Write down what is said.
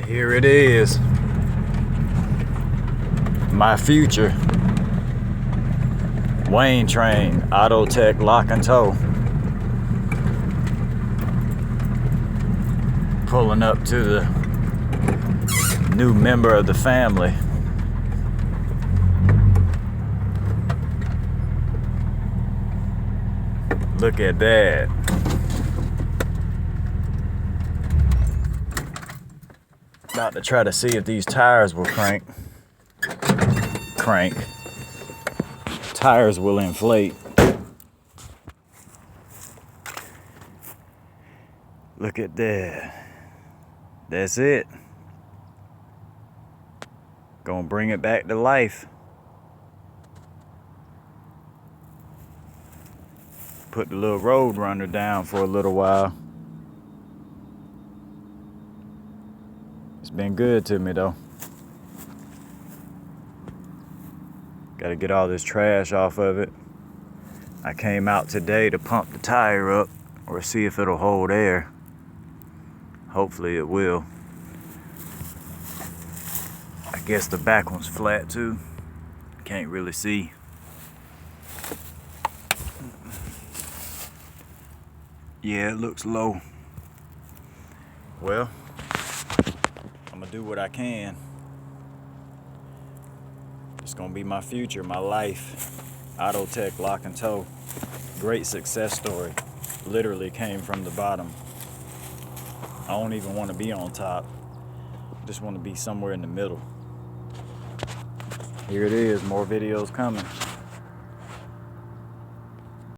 Here it is. My future. Wayne Train, Auto Tech Lock and Tow. Pulling up to the new member of the family. Look at that. About to try to see if these tires will crank. Tires will inflate. Look at that. That's it. Gonna bring it back to life. Put the little road runner down for a little while. It's been good to me though. Gotta get all this trash off of it. I came out today to pump the tire up or see if it'll hold air. Hopefully it will. I guess the back one's flat too. Can't really see. Yeah, it looks low. Well, I'm gonna do what I can. It's gonna be my future, my life. Auto Tech Lock and Tow. Great success story. Literally came from the bottom. I don't even want to be on top. I just want to be somewhere in the middle. Here it is, more videos coming.